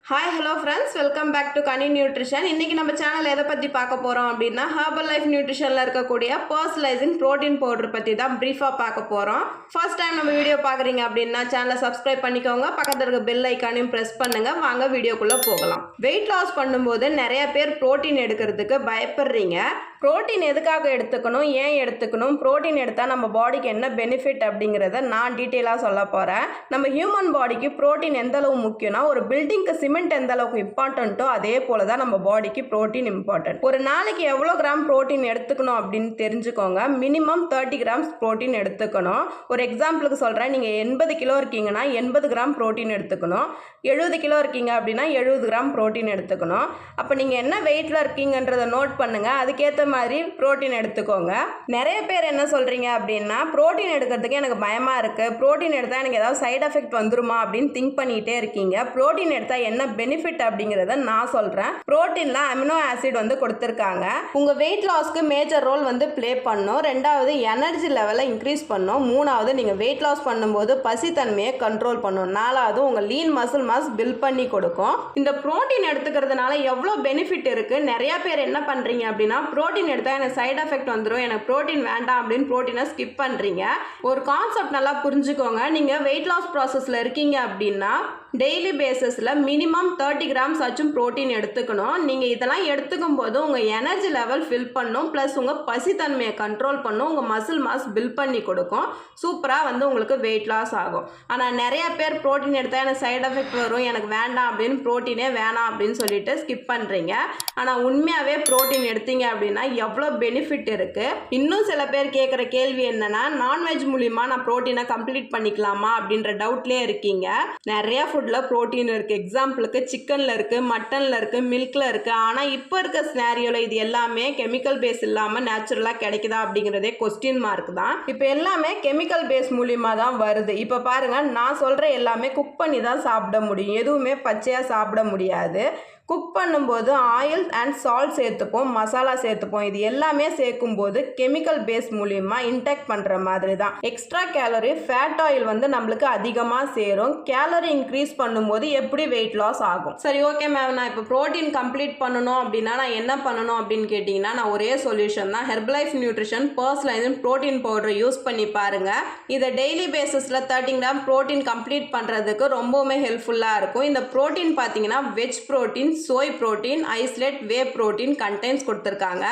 Hi hello friends, welcome back to Kani nutrition. இன்றைக்கி நம்ம channel எதை பற்றி பார்க்க போகிறோம் அப்படின்னா, ஹெர்பல் லைஃப் நியூட்ரிஷனில் இருக்கக்கூடிய பர்சனலைசிங் ப்ரோட்டீன் பவுடர் பற்றி தான் ப்ரீஃபாக பார்க்க போகிறோம். ஃபர்ஸ்ட் டைம் நம்ம வீடியோ பார்க்குறீங்க அப்படின்னா சேனலை சப்ஸ்கிரைப் பண்ணிக்கோங்க, பக்கத்தில் இருக்க பெல் ஐக்கானையும் ப்ரெஸ் பண்ணுங்கள். வாங்க வீடியோக்குள்ளே போகலாம். வெயிட் லாஸ் பண்ணும்போது நிறைய பேர் ப்ரோட்டீன் எடுக்கிறதுக்கு பயப்படுறீங்க. ப்ரோட்டீன் எதுக்காக எடுத்துக்கணும், ஏன் எடுத்துக்கணும், ப்ரோட்டீன் எடுத்தால் நம்ம பாடிக்கு என்ன பெனிஃபிட் அப்படிங்கிறத நான் டீட்டெயிலாக சொல்ல போகிறேன். நம்ம ஹியூமன் பாடிக்கு ப்ரோட்டீன் எந்த அளவு முக்கியம்னா, ஒரு பில்டிங்க்கு சிமெண்ட் எந்த அளவுக்கு இம்பார்ட்டண்ட்டோ அதே போல தான் நம்ம பாடிக்கு ப்ரோட்டீன் இம்பார்ட்டன்ட். ஒரு நாளைக்கு எவ்வளோ கிராம் ப்ரோட்டீன் எடுத்துக்கணும் அப்படின்னு தெரிஞ்சுக்கோங்க. மினிமம் 30 கிராம்ஸ் ப்ரோட்டீன் எடுத்துக்கணும். ஒரு எக்ஸாம்பிளுக்கு சொல்கிறேன், நீங்கள் 80 கிலோ இருக்கீங்கன்னா 80 கிராம் ப்ரோட்டீன் எடுத்துக்கணும். 70 கிலோ இருக்கீங்க அப்படின்னா 70 கிராம் ப்ரோட்டீன் எடுத்துக்கணும். அப்போ நீங்கள் என்ன வெயிட்டில் இருக்கீங்கன்றதை நோட் பண்ணுங்கள், அதுக்கேற்ற மாதிரி ப்ரோட்டீன் எடுத்துக்கோங்க. நிறைய பேர் என்ன சொல்கிறீங்க அப்படின்னா, ப்ரோட்டீன் எடுக்கிறதுக்கு எனக்கு பயமாக இருக்குது, ப்ரோட்டீன் எடுத்தால் எனக்கு ஏதாவது சைட் எஃபெக்ட் வந்துருமா அப்படின்னு திங்க் பண்ணிகிட்டே இருக்கீங்க. ப்ரோட்டீன் எடுத்தால் என்ன பெனிஃபிட் அப்படிங்கிறத நான் சொல்கிறேன். ப்ரோட்டீனில் அமினோ ஆசிட் வந்து கொடுத்துருக்காங்க. உங்கள் வெயிட் லாஸ்க்கு மேஜர் ரோல் வந்து ப்ளே பண்ணும். ரெண்டாவது, எனர்ஜி லெவலை இன்க்ரீஸ் பண்ணும். மூணாவது, நீங்கள் வெயிட் லாஸ் பண்ணும்போது பசித்தன்மையை கண்ட்ரோல் பண்ணும். நாலாவது, உங்கள் லீன் மசில் மாஸ் பில்ட் பண்ணி கொடுக்கும். இந்த ப்ரோட்டீன் எடுத்துக்கிறதுனால எவ்வளோ பெனிஃபிட் இருக்குது. நிறைய பேர் என்ன பண்ணுறீங்க அப்படின்னா, ப்ரோட்டீன் எடுத்தால் எனக்கு சைட் எஃபெக்ட் வந்துடும், எனக்கு ப்ரோட்டீன் வேண்டாம் அப்படின்னு ப்ரோட்டீனை ஸ்கிப் பண்ணுறீங்க. ஒரு கான்செப்ட் நல்லா புரிஞ்சுக்கோங்க. நீங்கள் வெயிட் லாஸ் ப்ராசஸில் இருக்கீங்க அப்படின்னா டெய்லி பேசிஸில் மினிமம் 30 கிராம்ஸ் ஆச்சும் ப்ரோட்டீன் எடுத்துக்கணும். நீங்கள் இதெல்லாம் எடுத்துக்கும் போது உங்கள் எனர்ஜி லெவல் ஃபில் பண்ணும், ப்ளஸ் உங்கள் பசித்தன்மையை கண்ட்ரோல் பண்ணும், உங்கள் மசில் மாஸ் பில்ட் பண்ணி கொடுக்கும். சூப்பராக வந்து உங்களுக்கு வெயிட் லாஸ் ஆகும். ஆனால் நிறைய பேர் ப்ரோட்டீன் எடுத்தால் எனக்கு சைட் எஃபெக்ட் வரும், எனக்கு வேண்டாம் அப்படின்னு ப்ரோட்டீனே வேணாம் அப்படின்னு சொல்லிட்டு ஸ்கிப் பண்ணுறீங்க. ஆனால் உண்மையாகவே ப்ரோட்டீன் எடுத்தீங்க அப்படின்னா எவ்வளோ பெனிஃபிட் இருக்குது. இன்னும் சில பேர் கேட்குற கேள்வி என்னென்னா, நான்வெஜ் மூலிமா நான் ப்ரோட்டீனை கம்ப்ளீட் பண்ணிக்கலாமா அப்படின்ற டவுட்லேயே இருக்கீங்க. நிறைய ஃபுட்டில் ப்ரோட்டீன் இருக்குது. எக்ஸாம்பிளுக்கு சிக்கனில் இருக்குது, மட்டனில் இருக்குது, மில்கில் இருக்குது. ஆனால் இப்போ இருக்க ஸ்னாரியோவில் இது எல்லாமே கெமிக்கல் பேஸ் இல்லாமல் நேச்சுரலாக கிடைக்குதா அப்படிங்கிறதே கொஸ்டின் மார்க் தான். இப்போ எல்லாமே கெமிக்கல் பேஸ் மூலிமா தான் வருது. இப்போ பாருங்கள், நான் சொல்கிற எல்லாமே குக் பண்ணி தான் சாப்பிட முடியும், எதுவுமே பச்சையாக சாப்பிட முடியாது. குக் பண்ணும்போது ஆயில் அண்ட் சால்ட் சேர்த்துப்போம், மசாலா சேர்த்துப்போம். இது எல்லாமே சேர்க்கும்போது கெமிக்கல் பேஸ் மூலிமா இன்டெக்ட் பண்ணுற மாதிரி தான். எக்ஸ்ட்ரா கேலரி, ஃபேட் ஆயில் வந்து நம்மளுக்கு அதிகமாக சேரும். கேலரி இன்க்ரீஸ் பண்ணும்போது எப்படி வெயிட் லாஸ் ஆகும். சரி, ஓகே மேம், நான் இப்போ ப்ரோட்டீன் கம்ப்ளீட் பண்ணணும் அப்படின்னா நான் என்ன பண்ணணும் அப்படின்னு கேட்டிங்கன்னா, நான் ஒரே சொல்யூஷன் தான். Herbal life nutrition personalised protein powder use பண்ணி பாருங்கள். இதை டெய்லி பேசிஸில் 30 கிராம் ப்ரோட்டீன் கம்ப்ளீட் பண்ணுறதுக்கு ரொம்பவுமே ஹெல்ப்ஃபுல்லாக இருக்கும். இந்த ப்ரோட்டீன் பார்த்தீங்கன்னா வெஜ் ப்ரோட்டீன், சோய் புரோட்டீன், ஐஸ்லேட், வே புரோட்டீன் கண்டென்ட்ஸ் கொடுத்துருக்காங்க.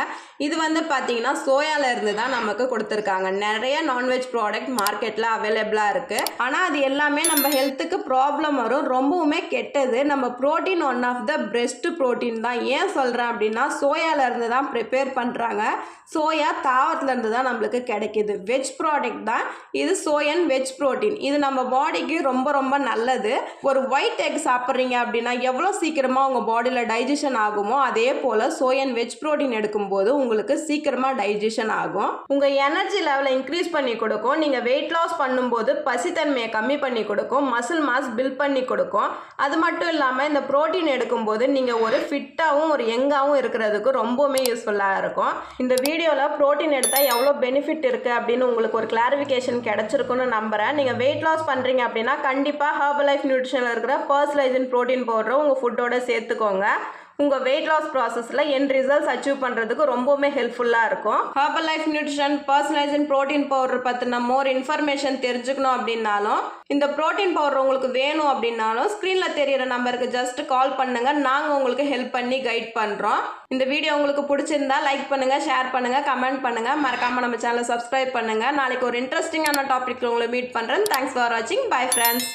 இது வந்து பார்த்தீங்கன்னா சோயால இருந்து தான் நமக்கு கொடுத்துருக்காங்க. நிறைய நான்வெஜ் ப்ராடக்ட் மார்க்கெட்டில் அவைலபிளாக இருக்குது. ஆனால் அது எல்லாமே நம்ம ஹெல்த்துக்கு ப்ராப்ளம் வரும், ரொம்பவுமே கெட்டது. நம்ம protein one of the best protein தான். ஏன் சொல்கிறேன் அப்படின்னா, சோயால இருந்து தான் ப்ரிப்பேர் பண்ணுறாங்க. சோயா தாவரத்துலேருந்து தான் நம்மளுக்கு கிடைக்கிது. வெஜ் ப்ராடக்ட் தான் இது. சோயன் வெஜ் ப்ரோட்டீன் இது நம்ம பாடிக்கு ரொம்ப ரொம்ப நல்லது. ஒரு ஒயிட் எக் சாப்பிட்றீங்க அப்படின்னா எவ்வளோ சீக்கிரமாக உங்கள் பாடியில் டைஜஷன் ஆகுமோ அதே போல் சோயன் வெஜ் ப்ரோட்டீன் எடுக்கும்போது உங்களுக்கு சீக்கிரமாக டைஜஷன் ஆகும். உங்கள் எனர்ஜி லெவலை இன்க்ரீஸ் பண்ணி கொடுக்கும். நீங்கள் வெயிட் லாஸ் பண்ணும்போது பசித்தன்மையை கம்மி பண்ணி கொடுக்கும், மசில் மாஸ் பில்ட் பண்ணி கொடுக்கும். அது மட்டும் இல்லாமல் இந்த ப்ரோட்டீன் எடுக்கும்போது நீங்கள் ஒரு ஃபிட்டாகவும் ஒரு யங்காகவும் இருக்கிறதுக்கு ரொம்பவுமே யூஸ்ஃபுல்லாக இருக்கும். இந்த வீடியோவில் ப்ரோட்டீன் எடுத்தால் எவ்வளோ பெனிஃபிட் இருக்குது அப்படின்னு உங்களுக்கு ஒரு கிளாரிஃபிகேஷன் கிடச்சிருக்குன்னு நம்புகிறேன். நீங்கள் வெயிட் லாஸ் பண்ணுறீங்க அப்படின்னா கண்டிப்பாக ஹெர்பல் லைஃப் நியூட்ரிஷனில் இருக்கிற பர்சனலைஸ்ட் ப்ரோட்டீன் பவுடரை உங்கள் ஃபுட்டோட சேர்த்துக்கோங்க. உங்கள் வெயிட் லாஸ் ப்ராசஸில் என் ரிசல்ட்ஸ் அச்சீவ் பண்ணுறதுக்கு ரொம்பவுமே ஹெல்ப்ஃபுல்லாக இருக்கும். Herbal life nutrition personalised protein powder பற்றின மோர் இன்ஃபர்மேஷன் தெரிஞ்சுக்கணும் அப்படின்னாலும், இந்த ப்ரோட்டீன் பவுடர் உங்களுக்கு வேணும் அப்படின்னாலும் ஸ்க்ரீனில் தெரியிற நம்பருக்கு ஜஸ்ட் கால் பண்ணுங்கள். நாங்கள் உங்களுக்கு ஹெல்ப் பண்ணி கைட் பண்ணுறோம். இந்த வீடியோ உங்களுக்கு பிடிச்சிருந்தா லைக் பண்ணுங்கள், ஷேர் பண்ணுங்கள், கமெண்ட் பண்ணுங்கள். மறக்காமல் நம்ம சேனலை சப்ஸ்கிரைப் பண்ணுங்கள். நாளைக்கு ஒரு இன்ட்ரெஸ்டிங்கான டாபிக் உங்களை மீட் பண்ணுறேன். தேங்க்ஸ் ஃபார் வாட்சிங். Bye friends.